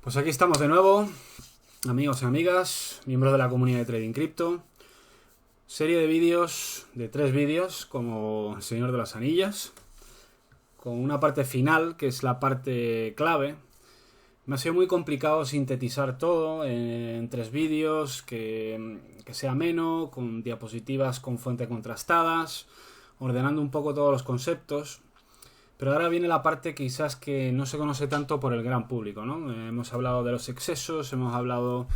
Pues aquí estamos de nuevo, amigos y amigas, miembros de la comunidad de Trading Crypto. Serie de vídeos, de 3 vídeos, como El Señor de las Anillas, con una parte final, que es la parte clave. Me ha sido muy complicado sintetizar todo en 3 vídeos, que sea ameno, con diapositivas con fuentes contrastadas, ordenando un poco todos los conceptos. Pero ahora viene la parte quizás que no se conoce tanto por el gran público, ¿no? Hemos hablado de los excesos, hemos hablado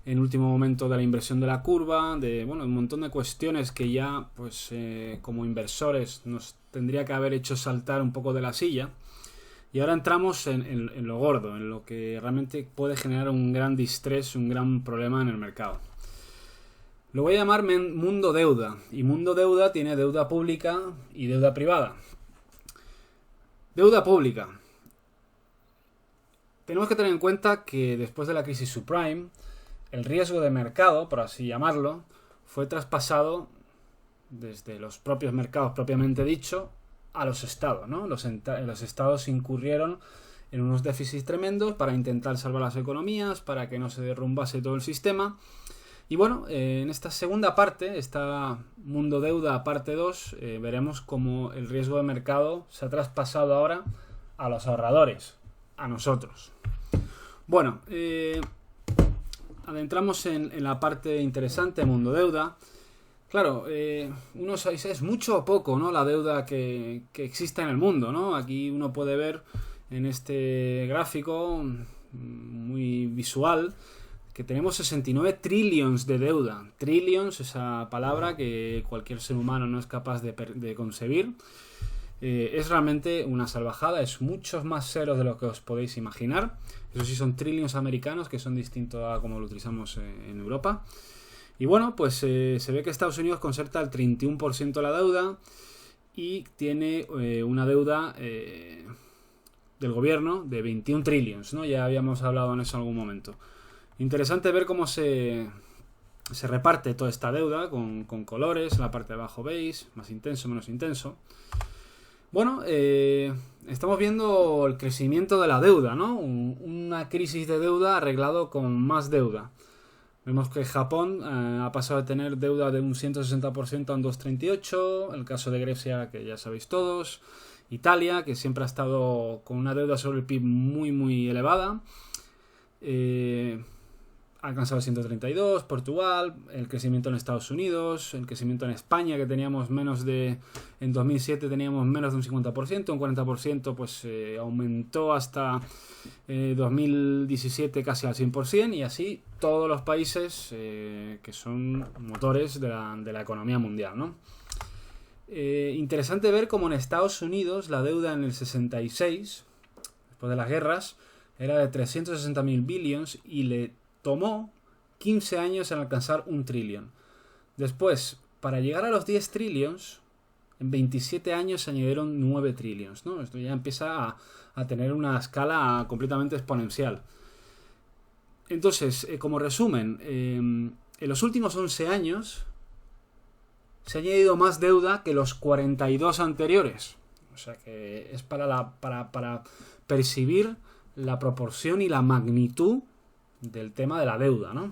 en último momento de la inversión de la curva, de un montón de cuestiones que ya, pues como inversores nos tendría que haber hecho saltar un poco de la silla. Y ahora entramos en lo gordo, en lo que realmente puede generar un gran distrés, un gran problema en el mercado. Lo voy a llamar mundo deuda. Y mundo deuda tiene deuda pública y deuda privada. Deuda pública. Tenemos que tener en cuenta que después de la crisis subprime, el riesgo de mercado, por así llamarlo, fue traspasado desde los propios mercados propiamente dicho a los estados, ¿no? Los estados incurrieron en unos déficits tremendos para intentar salvar las economías, para que no se derrumbase todo el sistema. Y bueno, en esta segunda parte, esta Mundo Deuda parte 2, veremos cómo el riesgo de mercado se ha traspasado ahora a los ahorradores, a nosotros. Bueno, adentramos en la parte interesante, Mundo Deuda. Claro, uno dice, ¿es mucho o poco, ¿no? La deuda que existe en el mundo, ¿no? Aquí uno puede ver en este gráfico muy visual que tenemos 69 trillions de deuda. Trillions, esa palabra que cualquier ser humano no es capaz de concebir. Es realmente una salvajada, es muchos más ceros de lo que os podéis imaginar. Eso sí, son trillions americanos, que son distintos a como lo utilizamos en Europa. Y bueno, pues se ve que Estados Unidos concentra el 31% de la deuda y tiene una deuda del gobierno de 21 trillions, ¿no? Ya habíamos hablado en eso en algún momento. Interesante ver cómo se reparte toda esta deuda con colores. En la parte de abajo veis, más intenso, menos intenso. Bueno, estamos viendo el crecimiento de la deuda, ¿no? Una crisis de deuda arreglado con más deuda. Vemos que Japón ha pasado de tener deuda de un 160% a un 238%. El caso de Grecia, que ya sabéis todos. Italia, que siempre ha estado con una deuda sobre el PIB muy, muy elevada. Ha alcanzado el 132, Portugal, el crecimiento en Estados Unidos, el crecimiento en España, que teníamos en 2007 teníamos menos de un 50%, un 40% pues aumentó hasta 2017 casi al 100%, y así todos los países que son motores de la economía mundial, ¿no? Interesante ver cómo en Estados Unidos la deuda en el 66, después de las guerras, era de 360.000 billions y le tomó 15 años en alcanzar un trillón. Después, para llegar a los 10 trillions, en 27 años se añadieron 9 trillions, ¿no? Esto ya empieza a tener una escala completamente exponencial. Entonces, como resumen, en los últimos 11 años se ha añadido más deuda que los 42 anteriores. O sea que es para percibir la proporción y la magnitud del tema de la deuda, ¿no?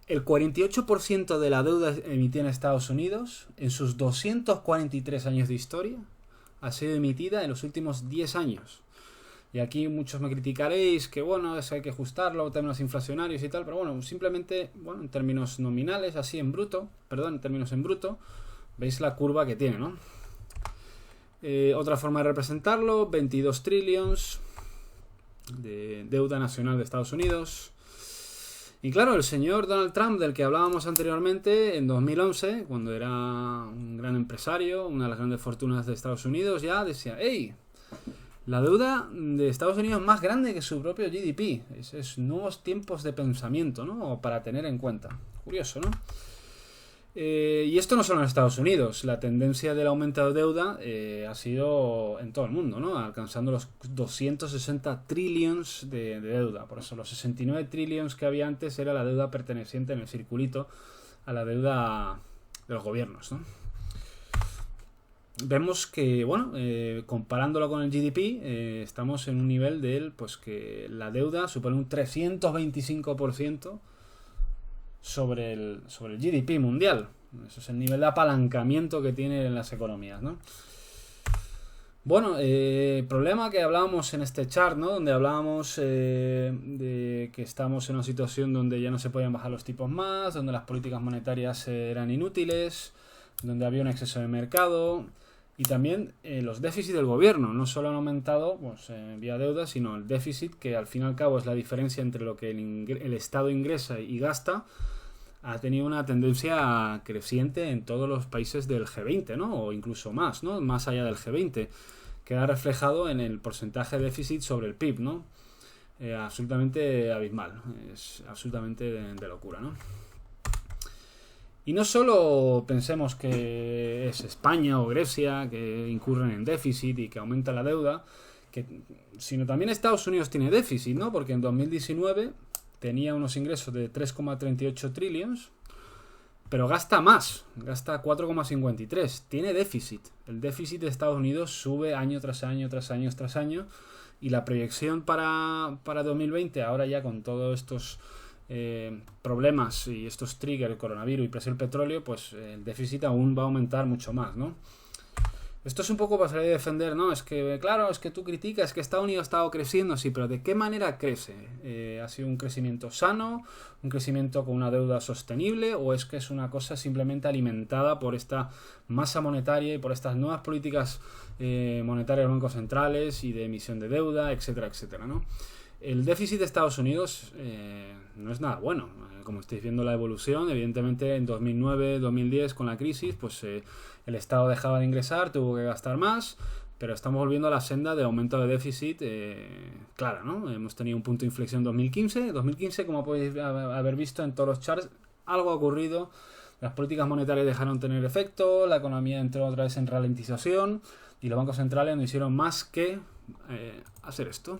El 48% de la deuda emitida en Estados Unidos, en sus 243 años de historia, ha sido emitida en los últimos 10 años. Y aquí muchos me criticaréis que, eso hay que ajustarlo, términos inflacionarios y tal, pero simplemente, en términos nominales, en términos en bruto, veis la curva que tiene, ¿no? Otra forma de representarlo, 22 trillions de deuda nacional de Estados Unidos. Y claro, el señor Donald Trump, del que hablábamos anteriormente, en 2011, cuando era un gran empresario, una de las grandes fortunas de Estados Unidos, ya decía, ¡hey! La deuda de Estados Unidos es más grande que su propio GDP. Es nuevos tiempos de pensamiento, ¿no? Para tener en cuenta. Curioso, ¿no? Y esto no solo en Estados Unidos. La tendencia del aumento de deuda ha sido en todo el mundo, ¿no? Alcanzando los 260 trillions de deuda. Por eso los 69 trillions que había antes era la deuda perteneciente en el circulito a la deuda de los gobiernos, ¿no? vemos que, bueno, comparándolo con el GDP, estamos en un nivel pues que la deuda supone un 325% sobre el GDP mundial. Eso es el nivel de apalancamiento que tienen las economías, ¿no? Bueno, problema que hablábamos en este chart, ¿no? Donde hablábamos de que estamos en una situación donde ya no se podían bajar los tipos más, donde las políticas monetarias eran inútiles, donde había un exceso de mercado y también los déficits del gobierno. No solo han aumentado pues, vía deuda, sino el déficit, que al fin y al cabo es la diferencia entre lo que el Estado ingresa y gasta, ha tenido una tendencia creciente en todos los países del G20, ¿no? O incluso más, ¿no? Más allá del G20. Queda reflejado en el porcentaje de déficit sobre el PIB, ¿no? Absolutamente abismal. Es absolutamente de locura, ¿no? Y no solo pensemos que es España o Grecia que incurren en déficit y que aumenta la deuda, sino también Estados Unidos tiene déficit, ¿no? Porque en 2019... tenía unos ingresos de 3,38 trillions, pero gasta más, gasta 4,53, tiene déficit. El déficit de Estados Unidos sube año tras año, tras año, tras año, y la proyección para 2020, ahora ya con todos estos problemas y estos triggers, coronavirus y precio del petróleo, pues el déficit aún va a aumentar mucho más, ¿no? Esto es un poco para salir a defender, ¿no? Es que, claro, es que tú criticas que Estados Unidos ha estado creciendo, sí, pero ¿de qué manera crece? ¿Ha sido un crecimiento sano? ¿Un crecimiento con una deuda sostenible? ¿O es que es una cosa simplemente alimentada por esta masa monetaria y por estas nuevas políticas monetarias de los bancos centrales y de emisión de deuda, etcétera, etcétera, ¿no? El déficit de Estados Unidos no es nada bueno. Como estáis viendo la evolución, evidentemente en 2009, 2010 con la crisis, pues el Estado dejaba de ingresar, tuvo que gastar más, pero estamos volviendo a la senda de aumento de déficit clara, ¿no? Hemos tenido un punto de inflexión en 2015. 2015, como podéis haber visto en todos los charts, algo ha ocurrido. Las políticas monetarias dejaron de tener efecto, la economía entró otra vez en ralentización y los bancos centrales no hicieron más que hacer esto.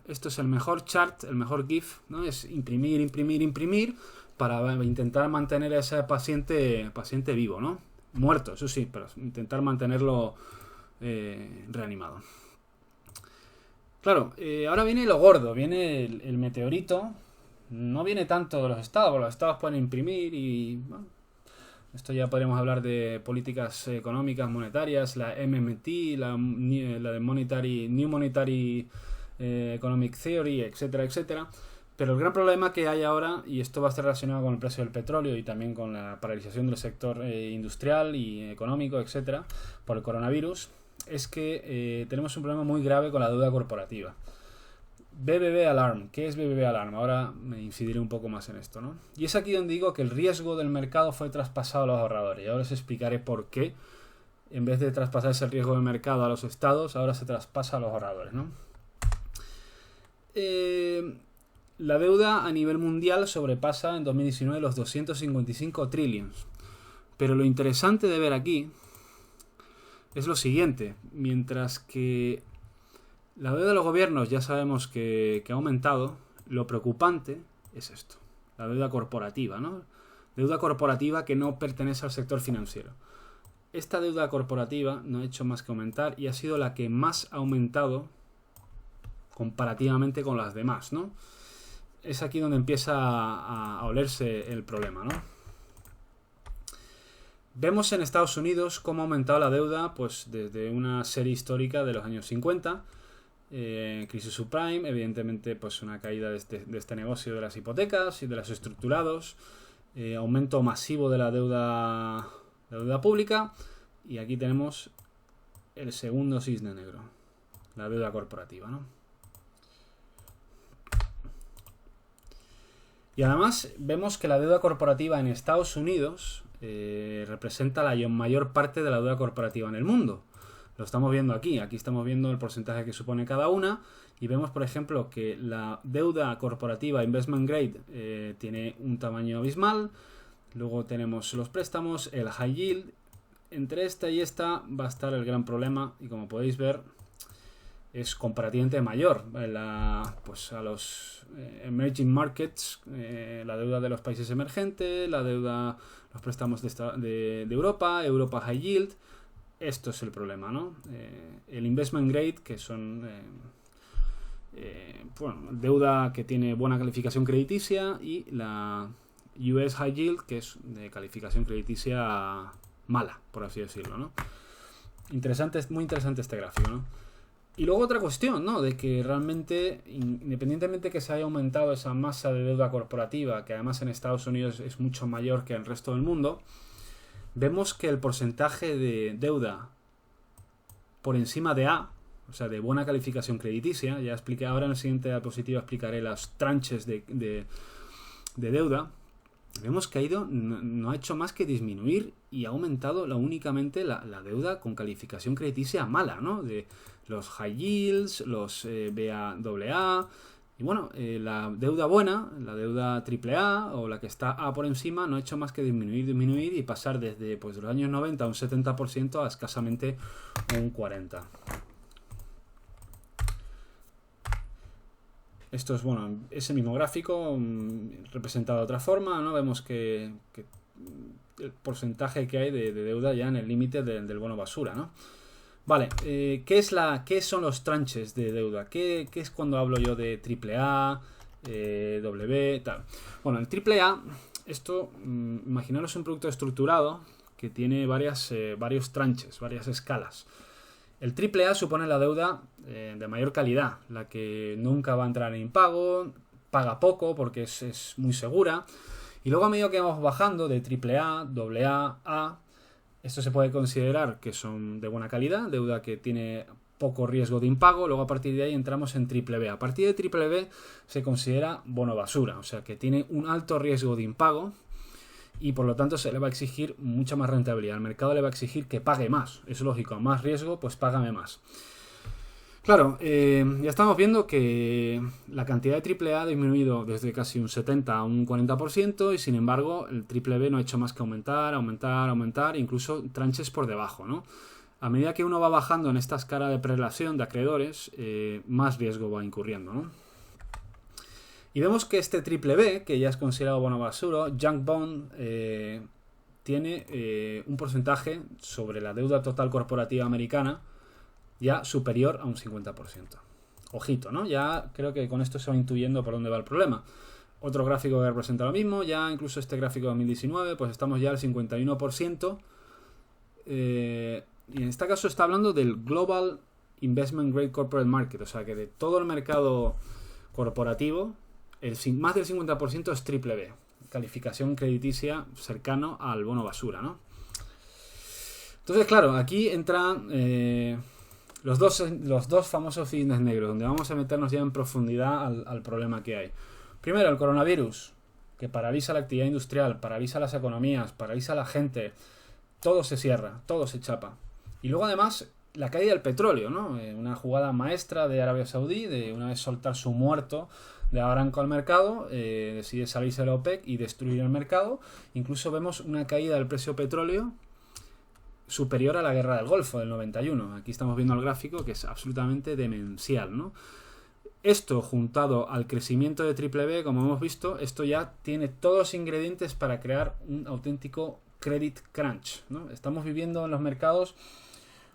Esto es el mejor chart, el mejor GIF, ¿no? Es imprimir, imprimir, imprimir para intentar mantener a ese paciente vivo, ¿no? Muerto, eso sí, pero intentar mantenerlo reanimado. Claro, ahora viene lo gordo, viene el meteorito. No viene tanto de los estados, porque los estados pueden imprimir y... bueno, esto ya podríamos hablar de políticas económicas, monetarias, la MMT, la de New Monetary Economic Theory, etcétera, etcétera. Pero el gran problema que hay ahora, y esto va a estar relacionado con el precio del petróleo y también con la paralización del sector industrial y económico, etcétera, por el coronavirus, es que tenemos un problema muy grave con la deuda corporativa. BBB Alarm. ¿Qué es BBB Alarm? Ahora me incidiré un poco más en esto, ¿no? Y es aquí donde digo que el riesgo del mercado fue traspasado a los ahorradores. Y ahora os explicaré por qué, en vez de traspasarse el riesgo del mercado a los estados, ahora se traspasa a los ahorradores, ¿no? La deuda a nivel mundial sobrepasa en 2019 los 255 trillions. Pero lo interesante de ver aquí es lo siguiente. Mientras que la deuda de los gobiernos ya sabemos que ha aumentado, lo preocupante es esto. La deuda corporativa, ¿no? Deuda corporativa que no pertenece al sector financiero. Esta deuda corporativa no ha hecho más que aumentar y ha sido la que más ha aumentado comparativamente con las demás, ¿no? Es aquí donde empieza a olerse el problema, ¿no? Vemos en Estados Unidos cómo ha aumentado la deuda pues desde una serie histórica de los años 50, crisis subprime, evidentemente pues una caída de este negocio de las hipotecas y de los estructurados, aumento masivo de la deuda pública, y aquí tenemos el segundo cisne negro, la deuda corporativa, ¿no? Y además vemos que la deuda corporativa en Estados Unidos representa la mayor parte de la deuda corporativa en el mundo. Lo estamos viendo aquí. Aquí estamos viendo el porcentaje que supone cada una. Y vemos, por ejemplo, que la deuda corporativa investment grade tiene un tamaño abismal. Luego tenemos los préstamos, el high yield. Entre esta y esta va a estar el gran problema. Y como podéis ver, es comparativamente mayor pues a los emerging markets, la deuda de los países emergentes, la deuda, los préstamos de Europa, High Yield, esto es el problema, ¿no? El investment grade, que son bueno, deuda que tiene buena calificación crediticia, y la US High Yield, que es de calificación crediticia mala, por así decirlo, ¿no? Interesante, muy interesante este gráfico, ¿no? Y luego otra cuestión, ¿no? De que realmente, independientemente que se haya aumentado esa masa de deuda corporativa, que además en Estados Unidos es mucho mayor que en el resto del mundo, vemos que el porcentaje de deuda por encima de A, o sea, de buena calificación crediticia, ya expliqué, ahora en el siguiente diapositiva explicaré las tranches de deuda, vemos que no ha hecho más que disminuir y ha aumentado únicamente la deuda con calificación crediticia mala, ¿no? De los high yields, los BAAA, y bueno, la deuda buena, la deuda AAA o la que está A por encima, no ha hecho más que disminuir y pasar desde pues, los años 90 a un 70% a escasamente un 40%. Esto es, bueno, ese mismo gráfico representado de otra forma, ¿no? Vemos que el porcentaje que hay de deuda ya en el límite del bono basura, ¿no? Vale, ¿qué son los tranches de deuda? ¿Qué es cuando hablo yo de AAA, W, tal? Bueno, el AAA, esto, imaginaros un producto estructurado que tiene varios tranches, varias escalas. El AAA supone la deuda de mayor calidad, la que nunca va a entrar en impago, paga poco porque es muy segura. Y luego a medida que vamos bajando de AAA, AA, A, esto se puede considerar que son de buena calidad, deuda que tiene poco riesgo de impago. Luego a partir de ahí entramos en BBB. A partir de BBB se considera bono basura, o sea que tiene un alto riesgo de impago y por lo tanto se le va a exigir mucha más rentabilidad. El mercado le va a exigir que pague más. Es lógico, a más riesgo, pues págame más. Claro, ya estamos viendo que la cantidad de AAA ha disminuido desde casi un 70 a un 40% y sin embargo el BBB no ha hecho más que aumentar, incluso tranches por debajo, ¿no? A medida que uno va bajando en esta escala de prelación de acreedores, más riesgo va incurriendo, ¿no? Y vemos que este BBB, que ya es considerado bono basura, Junk Bond, tiene un porcentaje sobre la deuda total corporativa americana ya superior a un 50%. Ojito, ¿no? Ya creo que con esto se va intuyendo por dónde va el problema. Otro gráfico que representa lo mismo, ya incluso este gráfico de 2019, pues estamos ya al 51%. Y en este caso está hablando del Global Investment Grade Corporate Market, o sea que de todo el mercado corporativo, más del 50% es BBB, calificación crediticia cercano al bono basura, ¿no? Entonces, claro, aquí entran los dos famosos cisnes negros, donde vamos a meternos ya en profundidad al problema que hay. Primero, el coronavirus, que paraliza la actividad industrial, paraliza las economías, paraliza a la gente, todo se cierra, todo se chapa. Y luego además la caída del petróleo, ¿no? Una jugada maestra de Arabia Saudí, de una vez soltar su muerto de Aramco al mercado, decide salirse de la OPEC y destruir el mercado. Incluso vemos una caída del precio del petróleo superior a la guerra del Golfo del 91. Aquí estamos viendo el gráfico que es absolutamente demencial, ¿no? Esto juntado al crecimiento de BBB, como hemos visto, esto ya tiene todos los ingredientes para crear un auténtico credit crunch, ¿no? Estamos viviendo en los mercados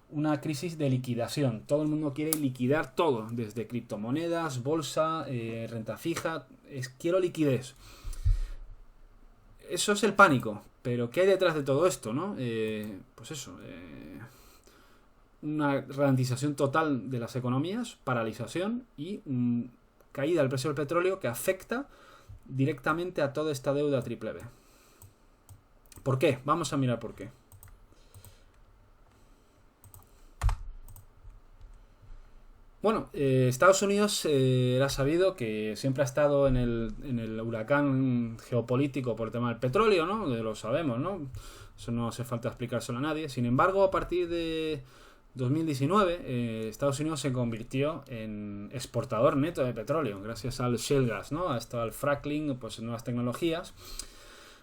una crisis de liquidación. Todo el mundo quiere liquidar todo, desde criptomonedas, bolsa, renta fija. Quiero liquidez. Eso es el pánico. Pero ¿qué hay detrás de todo esto, no? Pues eso. Una ralentización total de las economías, paralización y caída del precio del petróleo que afecta directamente a toda esta deuda BBB. ¿Por qué? Vamos a mirar por qué. Bueno, Estados Unidos era sabido que siempre ha estado en el huracán geopolítico por el tema del petróleo, ¿no? Lo sabemos, ¿no? Eso no hace falta explicárselo a nadie. Sin embargo, a partir de 2019, Estados Unidos se convirtió en exportador neto de petróleo, gracias al shale gas, ¿no? Hasta al fracking, pues nuevas tecnologías.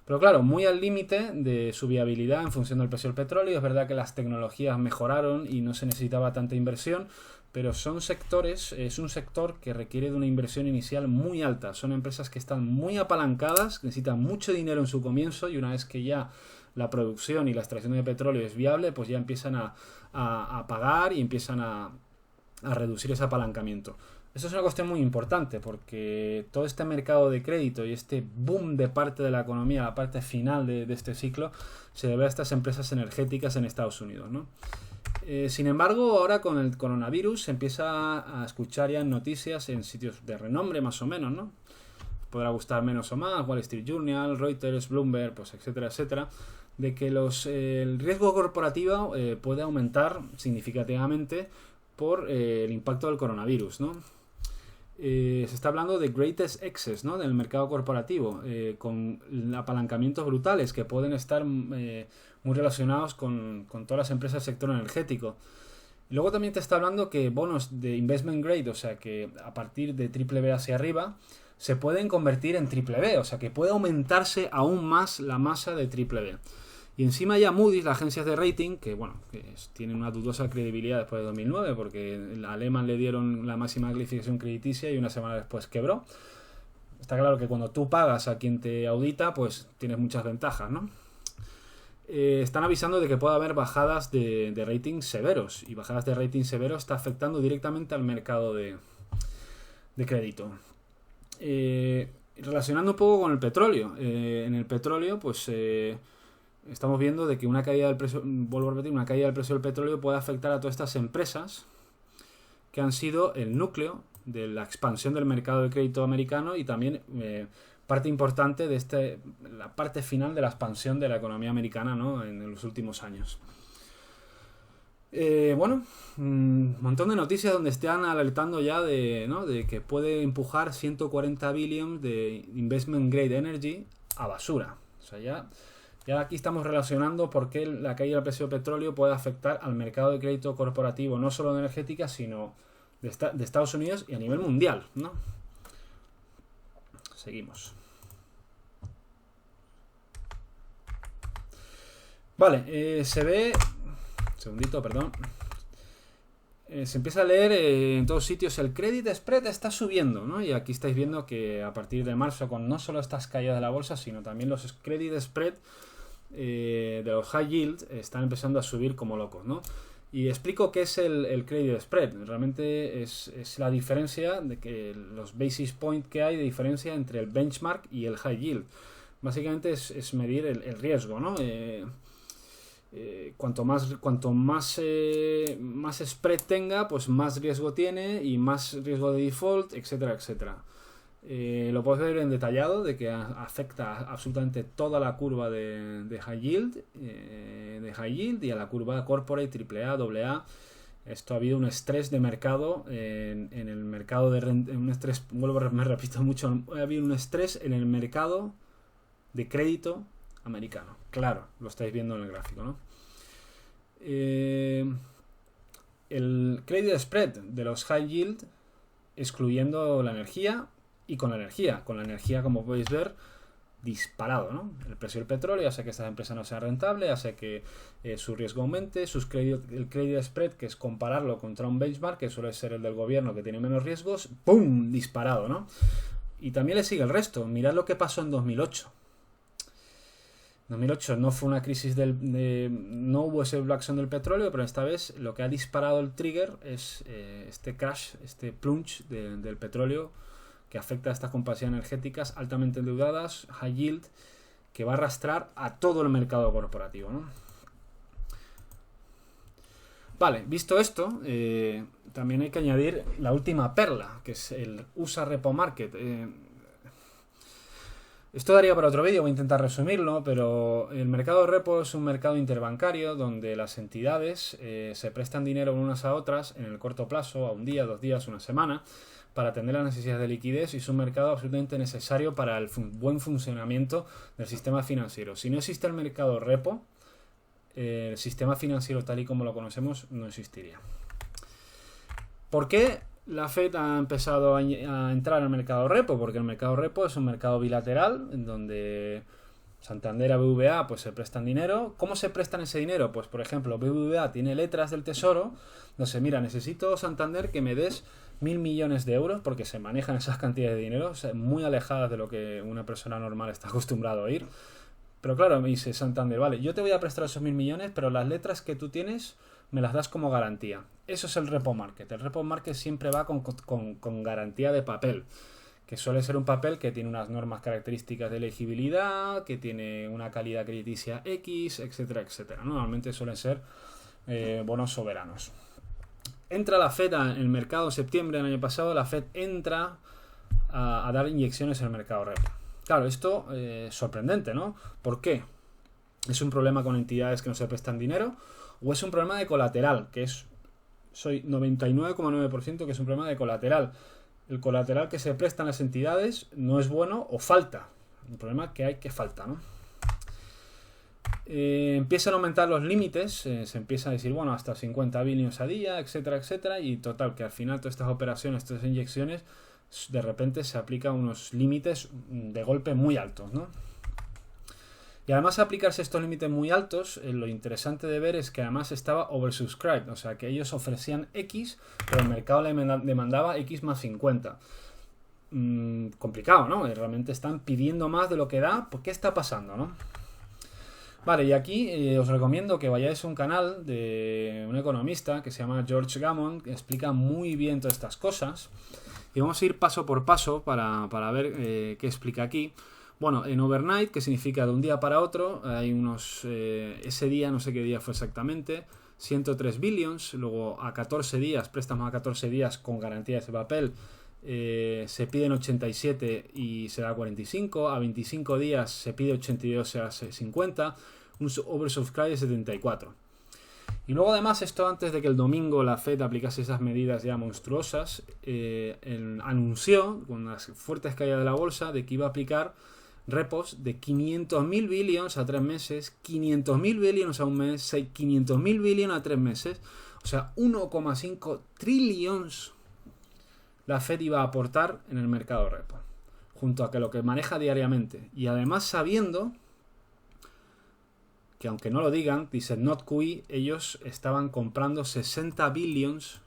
Pero claro, muy al límite de su viabilidad en función del precio del petróleo. Es verdad que las tecnologías mejoraron y no se necesitaba tanta inversión, pero es un sector que requiere de una inversión inicial muy alta. Son empresas que están muy apalancadas, necesitan mucho dinero en su comienzo y una vez que ya la producción y la extracción de petróleo es viable, pues ya empiezan a pagar y empiezan a reducir ese apalancamiento. Esto es una cuestión muy importante porque todo este mercado de crédito y este boom de parte de la economía, la parte final de este ciclo, se debe a estas empresas energéticas en Estados Unidos, ¿no? Sin embargo, ahora con el coronavirus se empieza a escuchar ya en noticias en sitios de renombre más o menos, ¿no? Podrá gustar menos o más, Wall Street Journal, Reuters, Bloomberg, pues etcétera, etcétera, de que el riesgo corporativo puede aumentar significativamente por el impacto del coronavirus, ¿no? Se está hablando de greatest excess, ¿no? Del mercado corporativo, con apalancamientos brutales que pueden estar muy relacionados con todas las empresas del sector energético. Y luego también te está hablando que bonos de investment grade, o sea que a partir de triple B hacia arriba, se pueden convertir en triple B, o sea que puede aumentarse aún más la masa de triple B. Y encima ya Moody's, las agencias de rating, que bueno, tienen una dudosa credibilidad después de 2009, porque a Lehman le dieron la máxima calificación crediticia y una semana después quebró. Está claro que cuando tú pagas a quien te audita, pues tienes muchas ventajas, ¿no? Están avisando de que puede haber bajadas de rating severos, y bajadas de rating severos está afectando directamente al mercado de crédito. Relacionando un poco con el petróleo, en el petróleo, pues estamos viendo de que una caída del precio, vuelvo a repetir, una caída del precio del petróleo puede afectar a todas estas empresas que han sido el núcleo de la expansión del mercado de crédito americano y también parte importante de la parte final de la expansión de la economía americana, ¿no? En los últimos años. Bueno, un montón de noticias donde están alertando ya de que puede empujar 140 billion de investment grade energy a basura. O sea, ya aquí estamos relacionando por qué la caída del precio del petróleo puede afectar al mercado de crédito corporativo, no solo de energética, sino de Estados Unidos y a nivel mundial, ¿no? Seguimos. Vale, se ve... Segundito, perdón. Se empieza a leer en todos sitios el credit spread está subiendo, ¿no? Y aquí estáis viendo que a partir de marzo, con no solo estas caídas de la bolsa, sino también los credit spread de los high yield están empezando a subir como locos, ¿no? Y explico qué es el credit spread. Realmente es la diferencia de que los basis point que hay de diferencia entre el benchmark y el high yield. Básicamente es medir el riesgo, ¿no? Cuanto más spread tenga, pues más riesgo tiene y más riesgo de default, etcétera, etcétera. Lo puedes ver en detallado de que afecta absolutamente toda la curva de high yield y a la curva corporate, AAA, AA. Esto ha habido un estrés de mercado en el mercado un estrés, me repito mucho, ha habido un estrés en el mercado de crédito americano. Claro, lo estáis viendo en el gráfico, ¿no? El credit spread de los high yield, excluyendo la energía, y con la energía, como podéis ver, disparado, ¿no? El precio del petróleo hace que esta empresa no sea rentable, hace que su riesgo aumente, el credit spread, que es compararlo contra un benchmark, que suele ser el del gobierno, que tiene menos riesgos, ¡pum!, disparado, ¿no? Y también le sigue el resto. Mirad lo que pasó en 2008. 2008 no fue una crisis no hubo ese black swan del petróleo, pero esta vez lo que ha disparado el trigger es este crash, este plunge del petróleo, que afecta a estas compañías energéticas altamente endeudadas, high yield, que va a arrastrar a todo el mercado corporativo, ¿no? Vale, visto esto, también hay que añadir la última perla, que es el USA Repo Market. Esto daría para otro vídeo, voy a intentar resumirlo, pero el mercado de repo es un mercado interbancario donde las entidades se prestan dinero unas a otras en el corto plazo, a un día, 2 días, una semana, para atender las necesidades de liquidez, y es un mercado absolutamente necesario para el buen funcionamiento del sistema financiero. Si no existe el mercado repo, el sistema financiero tal y como lo conocemos no existiría. ¿Por qué la Fed ha empezado a entrar al mercado repo? Porque el mercado repo es un mercado bilateral en donde Santander a BBVA pues se prestan dinero. ¿Cómo se prestan ese dinero? Pues por ejemplo, BBVA tiene letras del tesoro, no sé, mira, necesito, Santander, que me des 1.000 millones de euros, porque se manejan esas cantidades de dinero, o sea, muy alejadas de lo que una persona normal está acostumbrado a oír, Pero claro, me dice Santander, vale, yo te voy a prestar esos 1.000 millones, pero las letras que tú tienes me las das como garantía. Eso es el repo market. El repo market siempre va con garantía de papel, que suele ser un papel que tiene unas normas características de elegibilidad, que tiene una calidad crediticia X, etcétera, etcétera. Normalmente suelen ser bonos soberanos. Entra la Fed en el mercado en septiembre del año pasado, la Fed entra a dar inyecciones en el mercado repo. Claro, esto es sorprendente, ¿no? ¿Por qué? ¿Es un problema con entidades que no se prestan dinero? ¿O es un problema de colateral? Que es, soy 99,9% que es un problema de colateral. El colateral que se prestan las entidades no es bueno o falta. Un problema que hay que falta, ¿no? Empiezan a aumentar los límites, se empieza a decir, bueno, hasta 50 billions a día, etcétera, etcétera, y total, que al final todas estas operaciones, todas estas inyecciones, de repente se aplican unos límites de golpe muy altos, ¿no? Y además de aplicarse estos límites muy altos, lo interesante de ver es que además estaba oversubscribed, o sea que ellos ofrecían X, pero el mercado le demandaba X más 50. Complicado, ¿no? Realmente están pidiendo más de lo que da. ¿Por qué está pasando, no? Vale, y aquí os recomiendo que vayáis a un canal de un economista que se llama George Gammon, que explica muy bien todas estas cosas. Y vamos a ir paso por paso para ver qué explica aquí. Bueno, en overnight, que significa de un día para otro, hay unos... ese día, no sé qué día fue exactamente, 103 billions. Luego a 14 días, préstamos a 14 días con garantía de ese papel, se piden 87 y se da 45. A 25 días se pide 82 y se hace 50. Un oversubscribe de 74. Y luego además, esto antes de que el domingo la Fed aplicase esas medidas ya monstruosas, anunció con las fuertes caídas de la bolsa de que iba a aplicar repos de 500.000 billions a 3 meses, 500.000 billions a un mes, 500.000 billions a 3 meses, o sea, 1,5 trillones la Fed iba a aportar en el mercado repo, junto a que lo que maneja diariamente. Y además sabiendo que, aunque no lo digan, dice Not QE, ellos estaban comprando 60 billions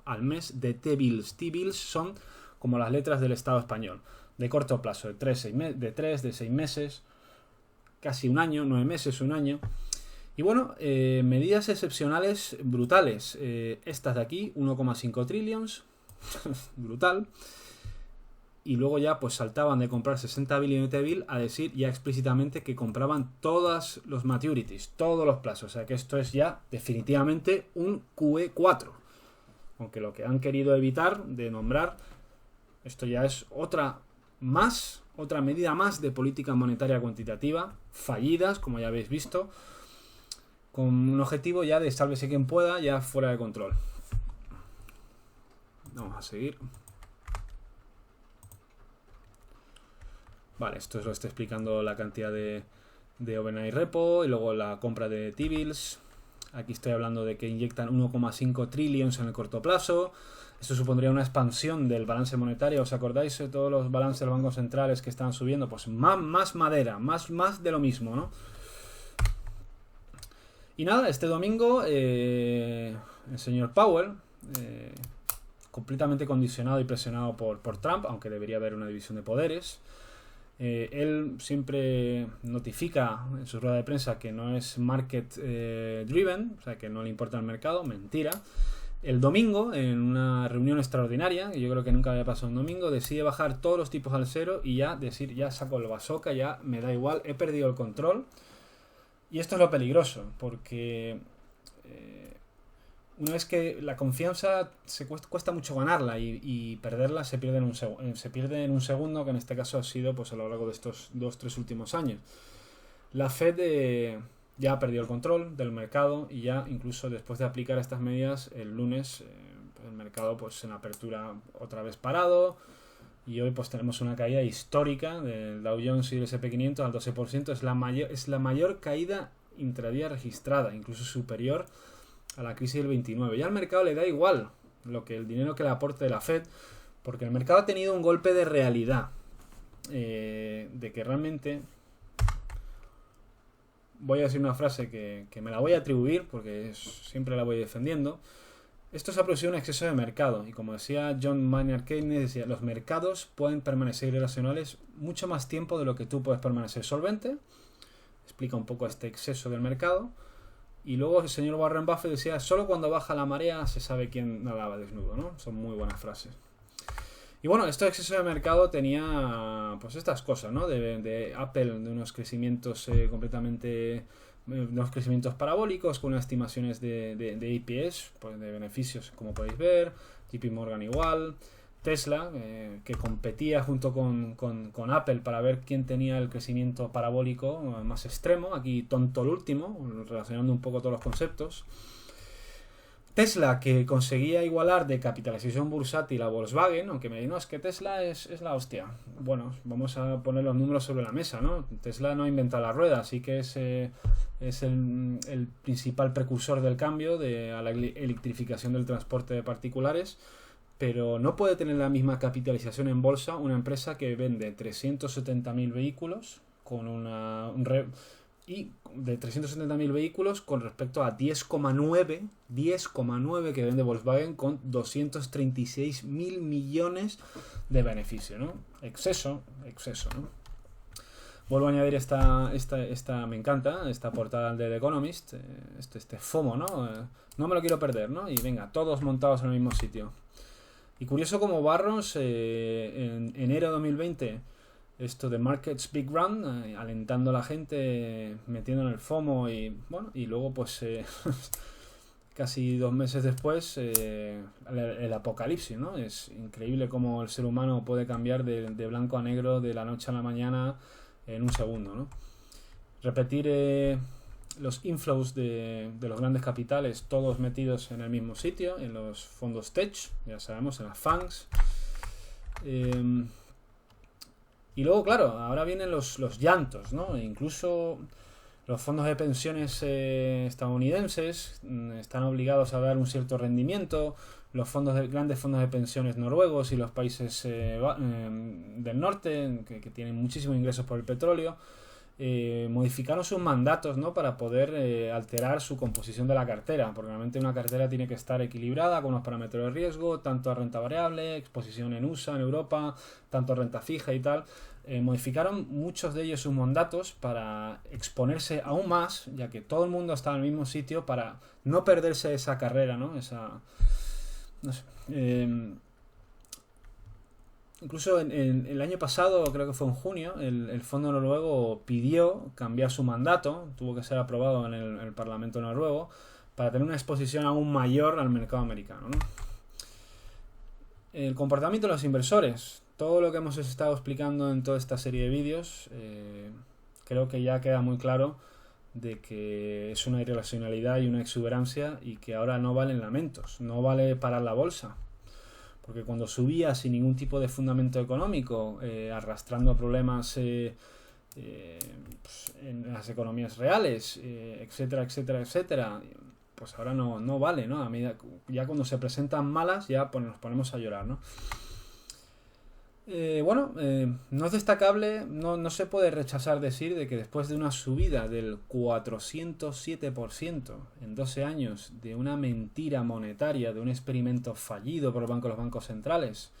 al mes de T-bills. T-bills son como las letras del Estado español, de corto plazo, de 6 meses, casi un año, 9 meses, un año. Y bueno, medidas excepcionales brutales. Estas de aquí, 1,5 trillions, brutal. Y luego ya pues saltaban de comprar 60 billones de T-bill a decir ya explícitamente que compraban todos los maturities, todos los plazos. O sea que esto es ya definitivamente un QE4. Aunque lo que han querido evitar de nombrar, esto ya es otra medida más de política monetaria cuantitativa, fallidas, como ya habéis visto, con un objetivo ya de sálvese quien pueda, ya fuera de control. Vamos a seguir. Vale, esto es lo que está explicando la cantidad de overnight repo y luego la compra de T-bills. Aquí estoy hablando de que inyectan 1,5 trillions en el corto plazo. Esto supondría una expansión del balance monetario. ¿Os acordáis de todos los balances de los bancos centrales que están subiendo? Pues más madera, más de lo mismo, ¿no? Y nada, este domingo el señor Powell, completamente condicionado y presionado por Trump, aunque debería haber una división de poderes, él siempre notifica en su rueda de prensa que no es market driven, o sea que no le importa el mercado. Mentira. El domingo, en una reunión extraordinaria, que yo creo que nunca había pasado un domingo, decide bajar todos los tipos al cero y ya decir, ya saco el bazooka, ya me da igual, he perdido el control. Y esto es lo peligroso, porque una vez que la confianza se cuesta mucho ganarla y perderla se pierde en un segundo, que en este caso ha sido pues a lo largo de estos 2-3 últimos años. La Fed ya ha perdido el control del mercado y ya incluso después de aplicar estas medidas el lunes el mercado pues en apertura otra vez parado y hoy pues tenemos una caída histórica del Dow Jones y del S&P 500 al 12%. Es la mayor caída intradía registrada, incluso superior a la crisis del 29. Ya al mercado le da igual el dinero que le aporte de la Fed, porque el mercado ha tenido un golpe de realidad, de que realmente, voy a decir una frase que me la voy a atribuir porque siempre la voy defendiendo. Esto se ha producido un exceso de mercado y, como decía John Maynard Keynes, decía, los mercados pueden permanecer irracionales mucho más tiempo de lo que tú puedes permanecer solvente, explica un poco este exceso del mercado. Y luego el señor Warren Buffett decía, solo cuando baja la marea se sabe quién nadaba desnudo, ¿no? Son muy buenas frases. Y bueno, este exceso de mercado tenía pues estas cosas, ¿no? De Apple, de unos crecimientos unos crecimientos parabólicos con unas estimaciones de EPS, pues de beneficios, como podéis ver. JP Morgan igual. Tesla, que competía junto con Apple para ver quién tenía el crecimiento parabólico más extremo. Aquí tonto el último, relacionando un poco todos los conceptos. Tesla, que conseguía igualar de capitalización bursátil a Volkswagen, aunque me digan, no, es que Tesla es la hostia. Bueno, vamos a poner los números sobre la mesa, ¿no? Tesla no ha inventado la rueda, así que es el principal precursor del cambio a la electrificación del transporte de particulares. Pero no puede tener la misma capitalización en bolsa una empresa que vende 370.000 vehículos y de 370.000 vehículos con respecto a 10,9 que vende Volkswagen con 236.000 millones de beneficio, ¿no? Exceso, ¿no? Vuelvo a añadir esta me encanta, esta portada de The Economist, este FOMO, ¿no? No me lo quiero perder, ¿no? Y venga, todos montados en el mismo sitio. Y curioso como Barron's en enero de 2020, esto de Markets Big Run, alentando a la gente, metiendo en el FOMO y bueno, y luego pues casi 2 meses después el apocalipsis, ¿no? Es increíble cómo el ser humano puede cambiar de blanco a negro de la noche a la mañana en un segundo, ¿no? Repetir los inflows de los grandes capitales, todos metidos en el mismo sitio, en los fondos tech, ya sabemos, en las FANGs. Y luego, claro, ahora vienen los llantos, ¿no? E incluso los fondos de pensiones estadounidenses están obligados a dar un cierto rendimiento. Los grandes fondos de pensiones noruegos y los países del norte, que tienen muchísimos ingresos por el petróleo, modificaron sus mandatos, ¿no? Para poder alterar su composición de la cartera, porque realmente una cartera tiene que estar equilibrada con unos parámetros de riesgo, tanto a renta variable, exposición en USA, en Europa, tanto a renta fija y tal. Modificaron muchos de ellos sus mandatos para exponerse aún más, ya que todo el mundo está en el mismo sitio, para no perderse esa carrera, ¿no? No sé. Incluso en el año pasado, creo que fue en junio, el fondo noruego pidió cambiar su mandato, tuvo que ser aprobado en el Parlamento noruego, para tener una exposición aún mayor al mercado americano, ¿no? El comportamiento de los inversores, todo lo que hemos estado explicando en toda esta serie de vídeos, creo que ya queda muy claro de que es una irracionalidad y una exuberancia y que ahora no valen lamentos, no vale parar la bolsa. Porque cuando subía sin ningún tipo de fundamento económico, arrastrando problemas pues, en las economías reales, etcétera, etcétera, etcétera, pues ahora no vale, ¿no? A medida, ya cuando se presentan malas, ya pues, nos ponemos a llorar, ¿no? No es destacable, no se puede rechazar decir de que después de una subida del 407% en 12 años, de una mentira monetaria, de un experimento fallido por los bancos centrales,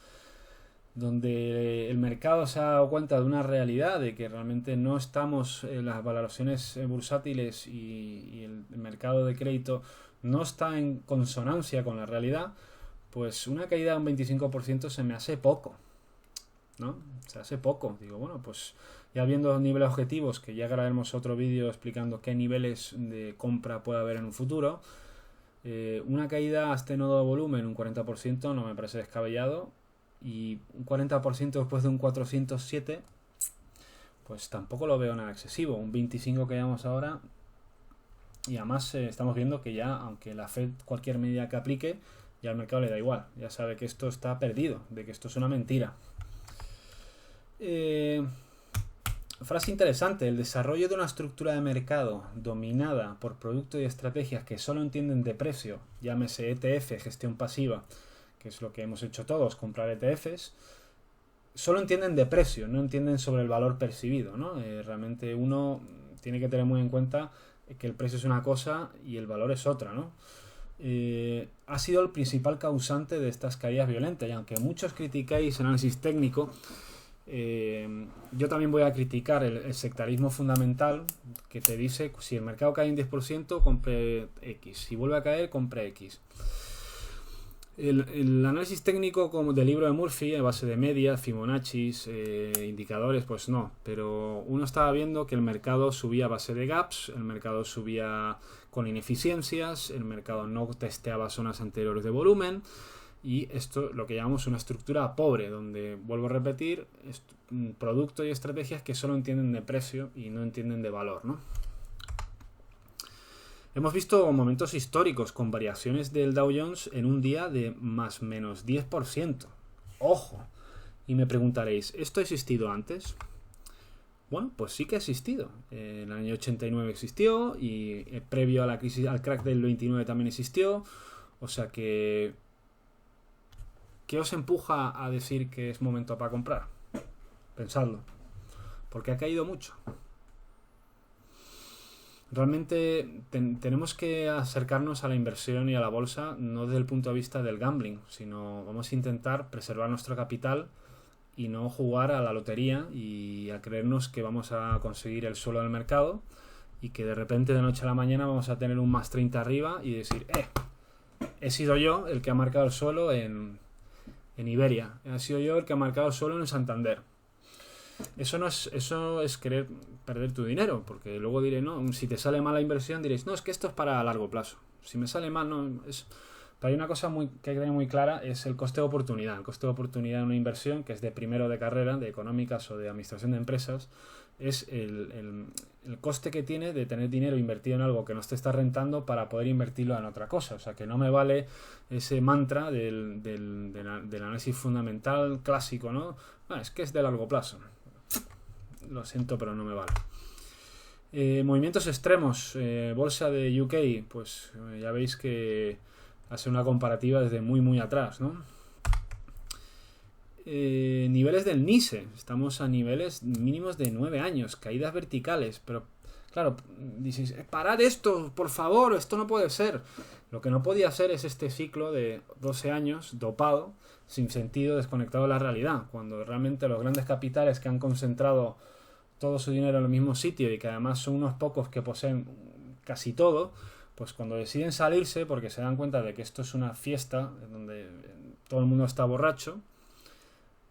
donde el mercado se ha dado cuenta de una realidad de que realmente no estamos en las valoraciones bursátiles y el mercado de crédito no está en consonancia con la realidad, pues una caída de un 25% se me hace poco, ¿no? Se hace poco. Digo, bueno, pues ya viendo los niveles objetivos, que ya grabaremos otro vídeo explicando qué niveles de compra puede haber en un futuro, una caída a este nodo de volumen, un 40%, no me parece descabellado, y un 40% después de un 407, pues tampoco lo veo nada excesivo. Un 25 que llevamos ahora, y además estamos viendo que ya, aunque la Fed cualquier medida que aplique, ya al mercado le da igual, ya sabe que esto está perdido, de que esto es una mentira. Frase interesante: el desarrollo de una estructura de mercado dominada por productos y estrategias que solo entienden de precio, llámese ETF, gestión pasiva, que es lo que hemos hecho todos, comprar ETFs, solo entienden de precio, no entienden sobre el valor percibido, ¿no? Realmente uno tiene que tener muy en cuenta que el precio es una cosa y el valor es otra, ¿no? Ha sido el principal causante de estas caídas violentas, y aunque muchos critiquéis análisis técnico Yo también voy a criticar el sectarismo fundamental que te dice si el mercado cae un 10%, compre X, si vuelve a caer, compre X. El análisis técnico como del libro de Murphy, a base de media, Fibonacci, indicadores, pues no, pero uno estaba viendo que el mercado subía a base de gaps, el mercado subía con ineficiencias, el mercado no testeaba zonas anteriores de volumen. Y esto lo que llamamos una estructura pobre, donde, vuelvo a repetir, productos y estrategias que solo entienden de precio y no entienden de valor, ¿no? Hemos visto momentos históricos con variaciones del Dow Jones en un día de más o menos 10%. ¡Ojo! Y me preguntaréis, ¿esto ha existido antes? Bueno, pues sí que ha existido. En el año 89 existió y previo a la crisis, al crack del 29 también existió. O sea que... ¿qué os empuja a decir que es momento para comprar? Pensadlo. Porque ha caído mucho. Realmente tenemos que acercarnos a la inversión y a la bolsa no desde el punto de vista del gambling, sino vamos a intentar preservar nuestro capital y no jugar a la lotería y a creernos que vamos a conseguir el suelo del mercado y que de repente de noche a la mañana vamos a tener un más 30 arriba y decir, he sido yo el que ha marcado el suelo en Iberia, ha sido yo el que ha marcado el suelo en Santander. Eso es querer perder tu dinero, porque luego diré, no, si te sale mal la inversión diréis, no, es que esto es para largo plazo. Si me sale mal, no, es... Pero hay una cosa que hay que tener muy clara, es el coste de oportunidad. El coste de oportunidad de una inversión, que es de primero de carrera, de económicas o de administración de empresas, es el coste que tiene de tener dinero invertido en algo que no te está rentando para poder invertirlo en otra cosa. O sea, que no me vale ese mantra del análisis fundamental clásico, ¿no? Es que es de largo plazo. Lo siento, pero no me vale. Movimientos extremos. Bolsa de UK, pues ya veis que hace una comparativa desde muy muy atrás, ¿no? Niveles del NISE, estamos a niveles mínimos de 9 años, caídas verticales, pero claro, dices, parad esto, por favor, esto no puede ser. Lo que no podía ser es este ciclo de 12 años dopado, sin sentido, desconectado de la realidad, cuando realmente los grandes capitales que han concentrado todo su dinero en el mismo sitio y que además son unos pocos que poseen casi todo, pues cuando deciden salirse porque se dan cuenta de que esto es una fiesta donde todo el mundo está borracho,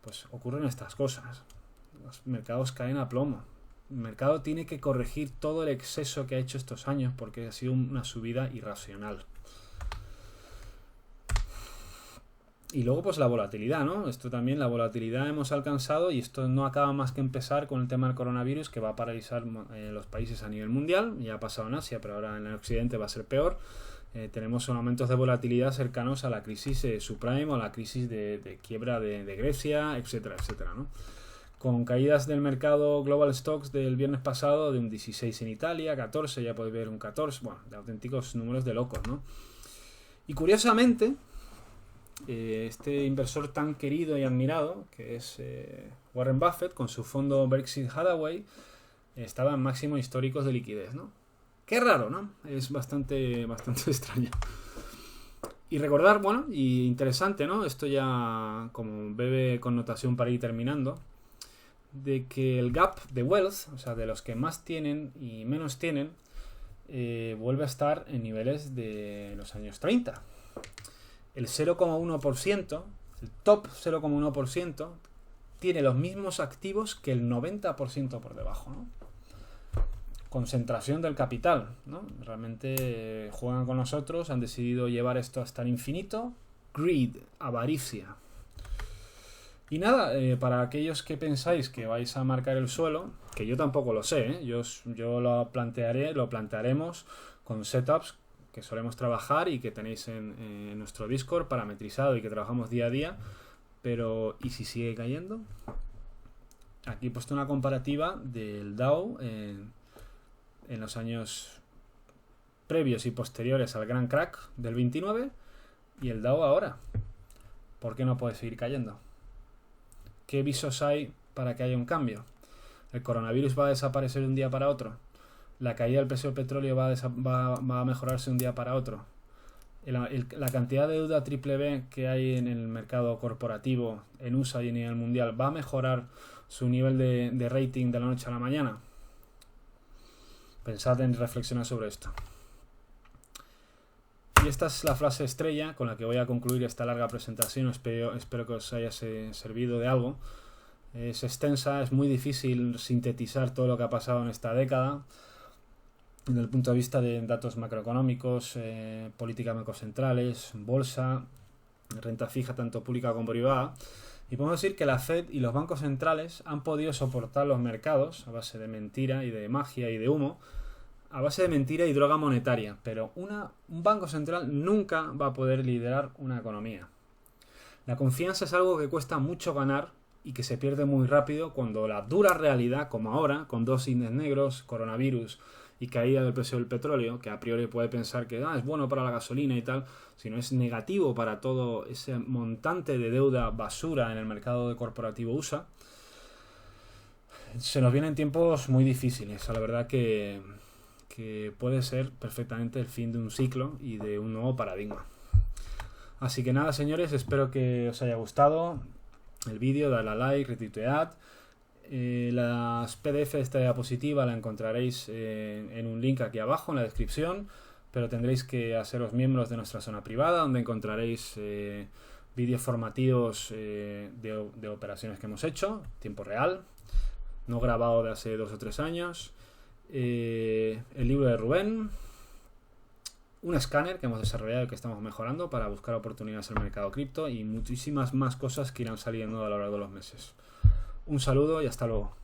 pues ocurren estas cosas. Los mercados caen a plomo. El mercado tiene que corregir todo el exceso que ha hecho estos años porque ha sido una subida irracional. Y luego pues la volatilidad, ¿no? Esto también, la volatilidad hemos alcanzado y esto no acaba más que empezar con el tema del coronavirus que va a paralizar los países a nivel mundial. Ya ha pasado en Asia, pero ahora en el occidente va a ser peor. Tenemos aumentos de volatilidad cercanos a la crisis subprime o a la crisis de quiebra de Grecia, etcétera, etcétera, ¿no? Con caídas del mercado Global Stocks del viernes pasado de un 16 en Italia, 14, ya podéis ver un 14, bueno, de auténticos números de locos, ¿no? Y curiosamente, este inversor tan querido y admirado, que es Warren Buffett, con su fondo Berkshire Hathaway, estaba en máximos históricos de liquidez, ¿no? Qué raro, ¿no? Es bastante extraño. Y recordar, bueno, y interesante, ¿no? Esto ya como breve connotación para ir terminando, de que el gap de wealth, o sea, de los que más tienen y menos tienen, vuelve a estar en niveles de los años 30. El 0,1%, el top 0,1%, tiene los mismos activos que el 90% por debajo, ¿no? Concentración del capital, ¿no? Realmente juegan con nosotros, han decidido llevar esto hasta el infinito. Greed, avaricia. Y nada, para aquellos que pensáis que vais a marcar el suelo, que yo tampoco lo sé, ¿eh? Yo lo plantearemos con setups que solemos trabajar y que tenéis en nuestro Discord parametrizado y que trabajamos día a día. Pero, ¿y si sigue cayendo? Aquí he puesto una comparativa del Dow en los años previos y posteriores al gran crack del 29 y el Dow ahora. ¿Por qué no puede seguir cayendo? ¿Qué visos hay para que haya un cambio? ¿El coronavirus va a desaparecer de un día para otro? ¿La caída del precio del petróleo va a mejorarse de un día para otro? La cantidad de deuda triple B que hay en el mercado corporativo en USA y a nivel mundial va a mejorar su nivel de rating de la noche a la mañana. Pensad en reflexionar sobre esto. Y esta es la frase estrella con la que voy a concluir esta larga presentación. Espero que os haya servido de algo. Es extensa, es muy difícil sintetizar todo lo que ha pasado en esta década desde el punto de vista de datos macroeconómicos, políticas macrocentrales, bolsa, renta fija tanto pública como privada. Y podemos decir que la Fed y los bancos centrales han podido soportar los mercados a base de mentira y de magia y de humo, a base de mentira y droga monetaria, pero un banco central nunca va a poder liderar una economía. La confianza es algo que cuesta mucho ganar y que se pierde muy rápido cuando la dura realidad, como ahora, con dos índices negros, coronavirus y caída del precio del petróleo, que a priori puede pensar que es bueno para la gasolina y tal, sino es negativo para todo ese montante de deuda basura en el mercado corporativo USA, se nos vienen tiempos muy difíciles. La verdad que puede ser perfectamente el fin de un ciclo y de un nuevo paradigma. Así que nada, señores, espero que os haya gustado el vídeo, dale a like, retuitead. Las PDF de esta diapositiva la encontraréis en un link aquí abajo en la descripción, pero tendréis que haceros miembros de nuestra zona privada, donde encontraréis vídeos formativos de operaciones que hemos hecho, tiempo real, no grabado de hace 2 o 3 años, el libro de Rubén, un escáner que hemos desarrollado y que estamos mejorando para buscar oportunidades en el mercado cripto y muchísimas más cosas que irán saliendo a lo largo de los meses. Un saludo y hasta luego.